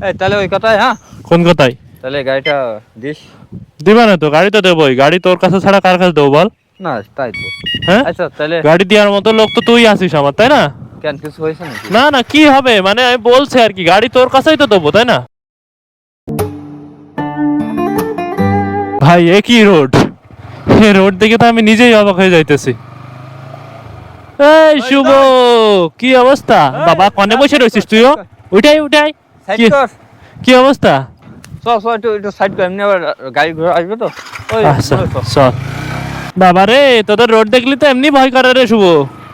এই তাহলে ওই কথাই, হ্যাঁ? কোন কথাই? তাহলে গাড়িটা দিস। দিবা না তো? গাড়ি তো দেবোই। গাড়ি তোর কাছে ছাড়া কার কাছে দেবো বল? না তাই তো। হ্যাঁ, আচ্ছা তাহলে গাড়ি দেওয়ার মতো লোক তো তুই আছিস আমার, তাই না? কেন, কিছু হয়েছে নাকি? না না, কি হবে মানে আমি বলছি আর কি, গাড়ি তোর কাছেই তো দেবো, তাই না? ভাই এ কি রোড! এই রোড দেখে তো আমি নিজেই অবাক হয়ে যাইতেছি। এই শুভ, কি অবস্থা? বাবা কনে বসে রয়েছিস তুইও? উঠাই উঠাই। সাইড কি- কর। কি অবস্থা? একটু সাইড কর, এমনি আবার গাড়ি ঘোড়া আসবে তো। ওই আচ্ছা ওই তো। চল। বাবা রে, তোদের রোড দেখলি তো এমনি ভয় করে রে শুভ।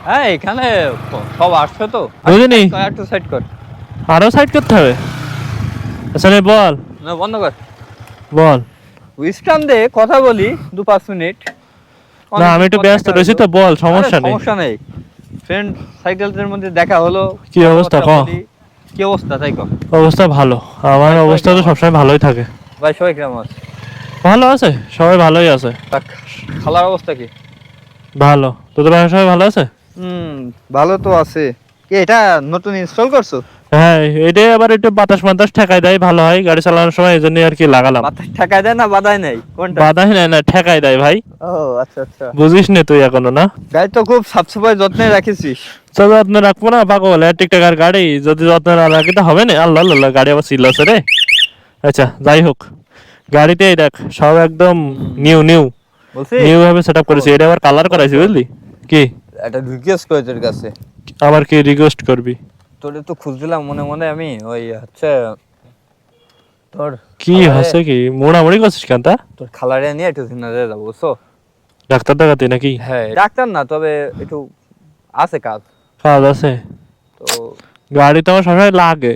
হ্যাঁ এখানে সব আসছে তো। বুঝলি? একটু সাইড কর। আরো সাইড করতে হবে? আচ্ছা রে, বল না বন্ধ কর। বল। উইস্টান দে, কথা বলি 2-5 মিনিট। না আমি একটু ব্যস্ত রয়েছি তো, বল, সমস্যা নেই। সমস্যা নেই। ফ্রেন্ড সাইকেলদের মধ্যে দেখা হলো। কি অবস্থা কথা ক? বলি। কি অবস্থা তাই কর। অবস্থা ভালো, আমার অবস্থা তো সবসময় ভালোই থাকে। ভাই সবাই কেমন আছে? ভালো আছে, সবাই ভালোই আছে। তা খালার অবস্থা কি? ভালো। তোদের বাসায় সবাই ভালো আছে? ভালো তো আছে। কি এটা নতুন ইনস্টল করছো? হ্যাঁ, এটাই আবার একটু বাতাস মাতাস ঠেকাই দেয়, ভালো হয় গাড়ি চালানোর সময়, এই জন্য আর কি লাগালাম। বাতাস ঠেকায় দেয় না বাদায় নাই কোনটা? বাতাস নেয় না, ঠেকাই দেয় ভাই। ও আচ্ছা আচ্ছা। বুঝিস না তুই এখনো না? গাড়ি তো খুব সাফ সাফাই যত্নে রাখিস। তো যত্ন রাখবো না পাগল, ইলেকট্রিক টাকার গাড়ি, যদি যত্ন না রাখি তো হবে না। আল্লাহ আল্লাহ, গাড়ি আবার সিল আছে রে। আচ্ছা যাই হোক, গাড়িতে এই দেখ সব একদম নিউ নিউ বলছি নিউ ভাবে সেটআপ করেছি। এটা আবার কালার করাইছি, বুঝলি? কি একটা রিকোয়েস্ট করে তোর কাছে। আবার কি রিকোয়েস্ট করবি? তোরে তো খুঁজছিলাম মনে মনে আমি, ওই হচ্ছে তোর কি হচ্ছে কি মোড়ামুড়ি করছিস কেন তা? তোর খালারে নিয়ে একটু দিনারে যাবো, বুঝছো? ডাক্তার দেখাতে নাকি? হ্যাঁ ডাক্তার না, তবে একটু আছে কাজ কাজ আছে তো। গাড়ি তো আমার সবসময় লাগে।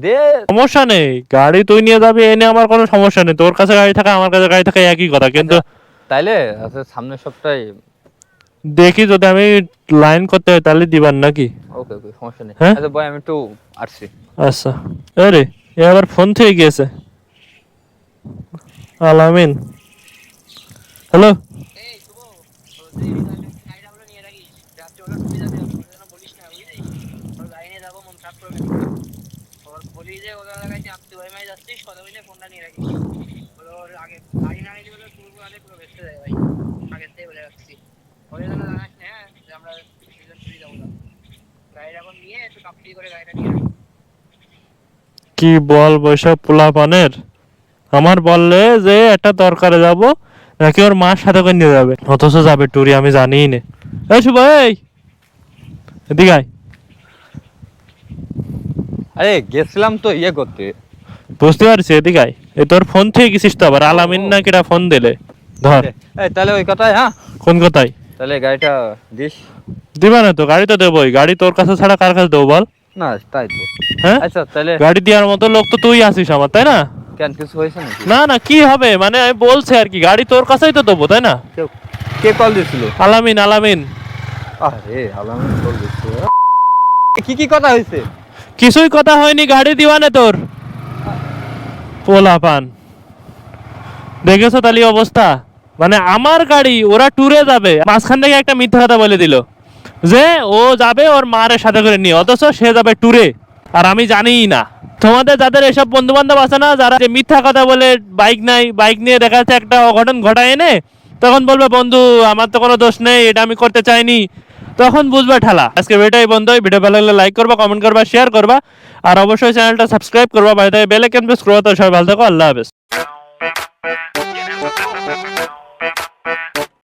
দে সমস্যা নেই, গাড়ি তুই নিয়ে যাবি, এনে আমার কোনো সমস্যা নেই। তোর কাছে গাড়ি থাকা আমার কাছে গাড়ি থাকা একই কথা, কিন্তু তাইলে আচ্ছা সামনের সপ্তাহে। দেখি যদি আমি লাইন করতে হয় তাহলে দিবার নাকি? ওকে ওকে সমস্যা নেই। হ্যাঁ? আচ্ছা ভাই আমি একটু আসছি। আচ্ছা। আরে এ আবার ফোন থেকে গিয়েছে। আলামিন, হ্যালো। এই শুভ, ওই গাড়িটা নিয়ে রাখিস, রাত্রে ওটা ডুবে যাবে, ওটা যেন বলিস না, বুঝলি? ওর গাড়ি নিয়ে যাবো, মন খারাপ করবে না। ওর বলি যে ওদের লাগাইতে আপনি ওই মাই যাচ্ছিস, কথা বলে ফোনটা নিয়ে রাখিস। ওর আগে গাড়ি না নিলে বলে পুরো আগে পুরো ভেসে যায় ভাই, আগের থেকে বলে রাখছি। ওই জন্য জানাস না, হ্যাঁ, যে আমরা দুজন চুরি যাবো না। গাড়িটা এখন নিয়ে একটু কাপড়ি করে গাড়িটা নিয়ে রাখিস। কি বল বৈশাখ পোলাপানের, আমার বললে যে একটা দরকারে যাব নাকি ওর মার সাথে করে নিয়ে যাবে, অথচ যাবে টুরি, আমি জানিই না। এই শুভ, এই এদিকে আয়। আরে গেছিলাম তো ইয়ে করতে। বুঝতে পারছি, এদিকে আয়। এই তোর ফোন থেকে গেছিস তো আবার, আলামিন না কিরা ফোন দিলে? ধর। এই তাহলে ওই কথাই, হ্যাঁ? কোন কথাই? তাহলে গাড়িটা দিস। দিবা না তো? গাড়ি তো দেবোই। গাড়ি তোর কাছে ছাড়া কার কাছে দেবো বল? না তাই তো। হ্যাঁ, আচ্ছা তাহলে গাড়ি দেওয়ার মতো লোক তো তুই আছিস আমার, তাই না? কেন, কিছু হয়েছে নাকি? না না, কি হবে মানে আমি বলছি আর কি, গাড়ি তোর কাছেই তো দেবো, তাই না? কে কল দিছিল? আলামিন আলামিন। আরে আলামিন কল দিছিল। কি কি কথা হয়েছে? কিছুই কথা হয়নি, গাড়ি দিবা না তোর। পোলাপান, দেখেছো তাহলে অবস্থা? মানে আমার গাড়ি, ওরা ট্যুরে যাবে, মাঝখান থেকে একটা মিথ্যা কথা বলে দিল যে ও যাবে ওর মায়ের সাথে করে নিয়ে, অথচ সে যাবে ট্যুরে, আর আমি জানিই না। তোমাদের যাদের এসব বন্ধু বান্ধব আছে না, যারা যে মিথ্যা কথা বলে বাইক নাই, বাইক নিয়ে দেখা যাচ্ছে একটা অঘটন ঘটায় এনে, তখন বলবে বন্ধু আমার তো কোনো দোষ নেই, এটা আমি করতে চাইনি, তখন বুঝবে ঠেলা। আজকে ভিডিওটাই বন্ধ। ভিডিও ভালো লাগলে লাইক করবা, কমেন্ট করবা, শেয়ার করবা, আর অবশ্যই চ্যানেলটা সাবস্ক্রাইব করবা, বাইরে থেকে বেল আইকন প্রেস করবা। তো সবাই ভালো থাকো, আল্লাহ হাফেজ।